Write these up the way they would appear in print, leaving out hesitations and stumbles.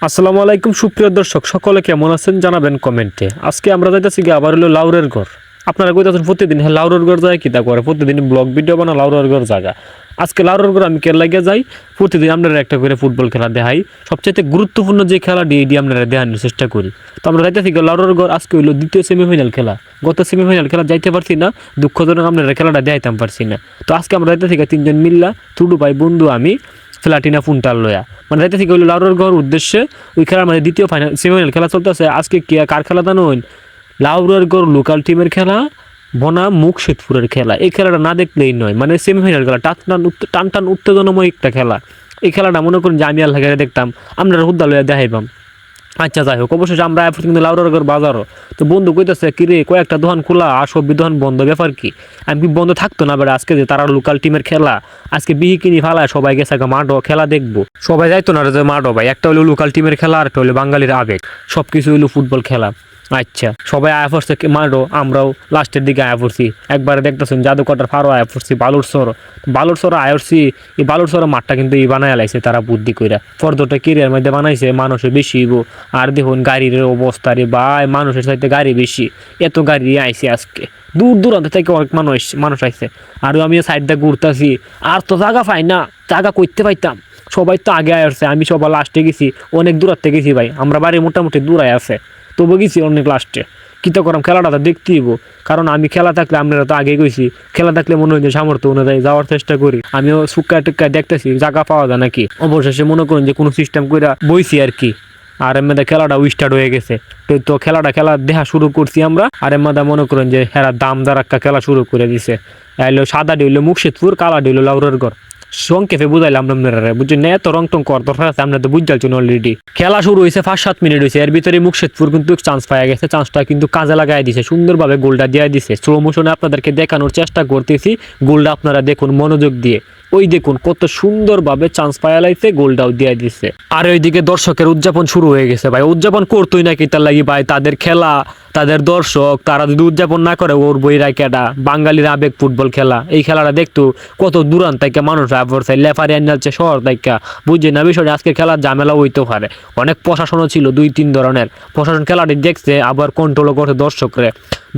আসসালামু আলাইকুম সুপ্রিয় দর্শক, সকলে কেমন আছেন জানাবেন কমেন্টে। আজকে আমরা যাইতেছি কি আবার হলো লাউরের ঘর। আপনারা কইতাছেন প্রতিদিন হ্যাঁ লাউরের ঘর যায় কিতা করে, প্রতিদিন ব্লগ ভিডিও বানা লাউরের ঘর জায়গা। আজকে লাউরের ঘর আমি কেন লাগিয়ে যাই, প্রতিদিন আপনারা একটা করে ফুটবল খেলা দেখাই, সবচেয়ে গুরুত্বপূর্ণ যে খেলাটি এটি আপনারা দেখানোর চেষ্টা করি। তো আমরা যাইতেছি কি লাউরের ঘর, আজকে হইলো দ্বিতীয় সেমিফাইনাল খেলা। গত সেমিফাইনাল খেলা যাইতে পারছি না, দুঃখজনক আপনারা খেলাটা দেখাইতাম পারছি না। তো আজকে আমরা যাইতেছি তিনজন মিল্লা, টুডু ভাই বন্ধু আমি ফ্ল্যাটিনা ফুনটাল লয়া মানে যাইতে থেকে হইলো লাউরের ঘর উদ্দেশ্যে। ওই খেলার মানে দ্বিতীয় ফাইনাল সেমিফাইনাল খেলা চলতেছে। আজকে কি কার খেলা জানো? লাউরের ঘর লোকাল টিমের খেলা বনাম মুকশেদপুরের খেলা। এই খেলাটা না দেখলেই নয়, মানে সেমিফাইনাল খেলা টান টান উত্তেজনাময় একটা খেলা। এই খেলাটা মনে করেন যে আমি আল্লাহ দেখতাম, আমরা হুদ্দা লইয়া দেখাইবাম। আচ্ছা যাই হোক, অবশেষে আমরা কিন্তু লাউরের ঘর বাজারও। তো বন্ধু কইতেছে কিরে কয়েকটা দোকান খোলা আর সব দোকান বন্ধ, ব্যাপার কি? আমি কি বন্ধ থাকতো না বেড়া? আজকে যে তারা লোকাল টিমের খেলা, আজকে বিহি কিনি ফালায় সবাই গেছে মাঠও খেলা দেখবো। সবাই যাইতো না যে মাঠও ভাই, একটা হলো লোকাল টিমের খেলা আর একটা হলো বাঙালির আবেগ, সবকিছু হইলো ফুটবল খেলা। আচ্ছা সবাই আয়া পড়ছে মাঠও, আমরাও লাস্টের দিকে আয়া পড়ছি। একবারে দেখতেছেন জাদুকটার ফারও আয়া পড়ছি, বালুরসর আয়রছি। এই বালুরসর মাঠটা কিন্তু এই বানায় লাইছে তারা বুদ্ধি কইরা, ফর্দটা কিরিয়ার মধ্যে বানাইছে, মানুষের বেশি আর দেখুন গাড়ির অবস্থা রে ভাই, মানুষের চাইতে গাড়ি বেশি। এত গাড়ি আইছে আজকে, দূর দূরান্ত থেকে অনেক মানুষ আইছে। আর আমি সাইডটা ঘুরতেছি, আর তো জায়গা পাই না, জায়গা করতে পাইতাম। সবাই তো আগে আসছে, আমি সবার লাস্টে গেছি, অনেক দূরাতে গেছি ভাই। আমরা বাড়ি মোটামুটি দূরায় আছে, তবু গেছি অনেক লাস্টে। কী তো করাম, খেলাটা তো দেখতেইব, কারণ আমি খেলা থাকলে আপনারা তো আগে গেছি, খেলা থাকলে মনে হয় যে সামর্থ্য অনুযায়ী যাওয়ার চেষ্টা করি। আমিও সুক্কায় টুক্কায় দেখতেছি জায়গা পাওয়া যায় নাকি। অবশেষে মনে করুন যে কোনো সিস্টেম করে বইছি আর কি। আর এর মধ্যে খেলাটা স্টার্ট হয়ে গেছে। তো খেলা দেখা শুরু করছি আমরা। আর এর মধ্যে মনে করেন যে হেরা দামদার একটা খেলা শুরু করে দিছে। এলো সাদাটি হইলো মুকশেদপুর, কালাটি হইলো লাউরের ঘর। সংক্ষেপে বুঝাইলাম আপনারা, বুঝছেন না? এত রং টং কর দরকার আছে, আমরা তো বুঝতে অলরেডি। খেলা শুরু হয়েছে 5-7 মিনিট হয়েছে, এর ভিতরে মুকশেদপুর কিন্তু চান্স পাওয়া গেছে। চান্সটা কিন্তু কাজে লাগাই দিছে, সুন্দরভাবে গোলটা দিয়ে দিছে। স্লো মোশনে আপনাদেরকে দেখানোর চেষ্টা করতেছি, গোলটা আপনারা দেখুন মনোযোগ দিয়ে। ওই দেখুন কত সুন্দরভাবে চান্স পায়া লাইছে, গোলটাও দিয়ে দিচ্ছে। আর ওইদিকে দর্শকের উদযাপন শুরু হয়ে গেছে ভাই। উদযাপন করতোই নাকি তার লাগি ভাই, তাদের খেলা, তাদের দর্শক, তারা যদি উদযাপন না করে ওর বই রাইকেটা। বাঙালির আবেগ ফুটবল খেলা, এই খেলাটা দেখতো কত দূরান্ত থেকে মানুষ পড়ছে, লেফারি আনছে শহর থেকে। বুঝছেন না বিষয়টা? আজকে খেলার ঝামেলা হইতে পারে। অনেক প্রশাসনও ছিল, 2-3 ধরনের প্রশাসন খেলাটি দেখছে, আবার কন্ট্রোলও করছে দর্শকরে।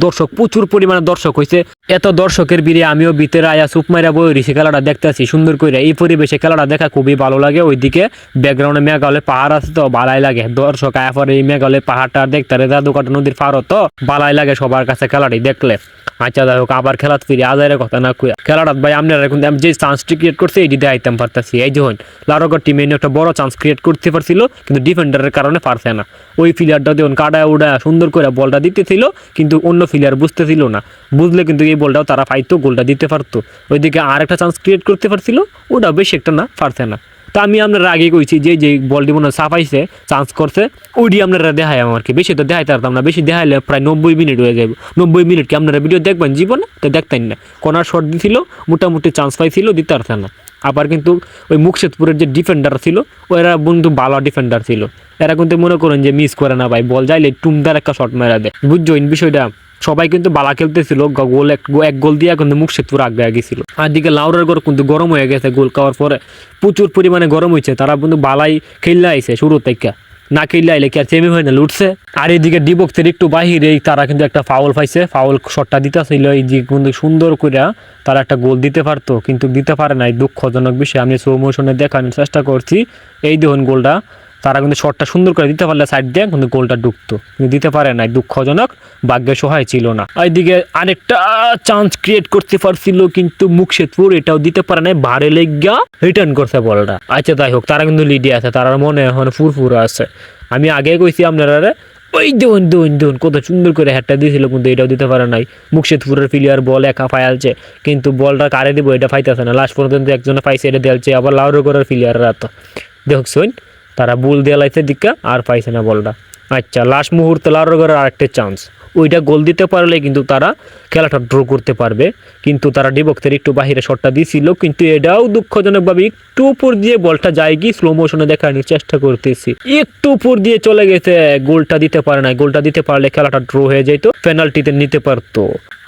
দর্শক প্রচুর পরিমাণে দর্শক হয়েছে। এত দর্শকের ভিড়ে আমিও ভিতরে আয়া সুপ মাইরা বই রয়েছি, খেলাটা দেখতেছি সুন্দর করে। এই পরিবেশে খেলাটা দেখা খুবই ভালো লাগে। ওইদিকে ব্যাকগ্রাউন্ডে মেঘালয় পাহাড় আছে, তো বালাই লাগে। দর্শক আয়া পরে এই মেঘালয় পাহাড়টা দেখতে, জাদুকাটা নদীর পাহাড়, তো বালাই লাগে সবার কাছে খেলাটি দেখলে। আচ্ছা যাই হোক, আবার খেলা ফিরে আজারের কথা না কুয়া খেলাটা ভাই আপনারা এখন যে চান্সটি ক্রিয়েট করছে এটি আইতাম পারতাছি। এই যখন লারোগর টিমে একটা বড় চান্স ক্রিয়েট করতে পারছিল, কিন্তু ডিফেন্ডারের কারণে পারছে না। ওই প্লেয়ারটা যখন কাটায় উড়ায় সুন্দর করে বলটা দিতেছিল, কিন্তু অন্য প্লেয়ার বুঝতেছিল না। বুঝলে কিন্তু এই বলটাও তারা পাইতো, গোলটা দিতে পারতো। ওইদিকে আর একটা চান্স ক্রিয়েট করতে পারছিল, ওটাও বেশি একটা না, পারছে না। তা আমি আপনারা আগে কইছি যে বলটি মনে সাফাইছে, চান্স করছে, ওইটি আপনারা দেখাই আমার কি। বেশি তো দেখাইতে পারতাম না, বেশি দেখাইলে প্রায় 90 মিনিট হয়ে যাবে। 90 মিনিট কি আপনারা ভিডিও দেখবেন জীবনে? তো দেখতেন না। কর্নার শট দিছিল, মোটামুটি চান্স পাইছিল, দিতে পারছে না। আবার কিন্তু ওই মুকশেদপুরের যে ডিফেন্ডার ছিল, ওরা বন্ধু ভালো ডিফেন্ডার ছিল। এরা কিন্তু মনে করেন যে মিস করে না ভাই, বল যাইলে টুমদার একটা শট মেরা দেয়। বুঝছো এই বিষয়টা? সবাই কিন্তু বালা খেলতেছিল, গোল এক গোল দিয়ে কিন্তু মুকশেদপুর আগে গেছিল। আর দিকে লাউরের ঘর কিন্তু গরম হয়ে গেছে, গোল খাওয়ার পরে প্রচুর পরিমাণে গরম হয়েছে। তারা কিন্তু বালাই খেললে আইছে শুরু থেকে, না খেললে আইলে কি আর সেমিফাইনাল উঠছে। আর এইদিকে ডিবক্সের একটু বাহিরে তারা কিন্তু একটা ফাউল পাইছে, ফাউল শটটা দিতেছিল। এই দিকে কিন্তু সুন্দর করে তারা একটা গোল দিতে পারতো, কিন্তু দিতে পারে নাই, দুঃখজনক বিষয়। আমি স্লো মোশনে দেখানোর চেষ্টা করছি। এই দেখুন গোলটা, তারা কিন্তু শটটা সুন্দর করে দিতে পারলে সাইড দিয়ে কিন্তু গোলটা ঢুকতো, কিন্তু দিতে পারে নাই, দুঃখজনক। ভাগ্যে সহায় ছিল না। এইদিকে আরেকটা চান্স ক্রিয়েট করতে পারছিল, কিন্তু মুকশেদপুর এটাও দিতে পারে নাই, ভারে লেগা রিটার্ন করছে বলটা। আচ্ছা যাই হোক, তারা কিন্তু লিডে আছে, তার মনে এখন ফুরফুর আছে। আমি আগে কইছি আপনারা, ওই দেখুন কত সুন্দর করে হ্যাটটা দিয়েছিল, কিন্তু এটাও দিতে পারে নাই। মুকশেদপুরের প্লেয়ার বল একা ফায়ালছে, কিন্তু বলটা কারে দিব এটা ফাইতেছে না। লাস্ট পর্যন্ত একজনে পাইছে, এটা দেয়ালছে। আবার লাউরগড়ের প্লেয়াররা তো দেখছুন, তারা বুল দিয়ে লাইছে দিকা আর পাইছে না বলটা। আচ্ছা লাস্ট মুহূর্তে লাউরগড়ের আরেকটা চান্স, ওইটা গোল দিতে পারলে কিন্তু তারা খেলাটা ড্র করতে পারবে। কিন্তু তারা ডিবক্সের একটু বাহিরে শটটা দিয়েছিল, কিন্তু এটাও দুঃখজনকভাবে একটু উপর দিয়ে বলটা যায় কি, স্লো মোশনে দেখানোর চেষ্টা করতেছি, একটু উপর দিয়ে চলে গেছে, গোলটা দিতে পারে না। গোলটা দিতে পারলে খেলাটা ড্র হয়ে যেত, পেনাল্টিতে নিতে পারতো।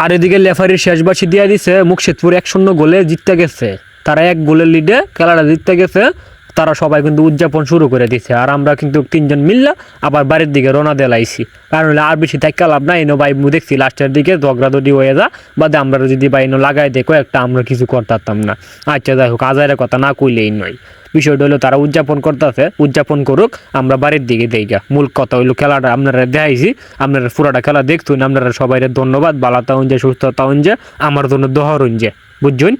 আর এদিকে লেফারির শেষবাসী দিয়ে দিছে, মুকশেদপুর 1-0 গোলে জিততে গেছে। তারা 1 গোলের লিডে খেলাটা জিততে গেছে। তারা সবাই কিন্তু উদযাপন শুরু করে দিছে। আর আমরা কিন্তু 3 জন মিললা আবার বাড়ির দিকে রওনা দিলাইছি। কারণ হলে আর বেশি থাকা লাভ নাই, এনো ভাই দেখছি লাস্টের দিকে ঝগড়াঝগড়ি হয়ে যা বাদে আমরা যদি ভাই এনো লাগাই দেখো একটা আমরা কিছু করতাম না। আচ্ছা যাই হোক, আজারের কথা না কইলেই নয়। বিষয়টা হলো তারা উদযাপন করতেছে, উদযাপন করুক, আমরা বাড়ির দিকে দেইগা। মূল কথা হইলো খেলাটা আপনারা দেখাইছি, আপনারা পুরাটা খেলা দেখতুন। আপনারা সবাই ধন্যবাদ, ভালো থাকুন যে, সুস্থ থাকুন যে, আমার জন্য দোয়া করুন যে, বুঝছেন।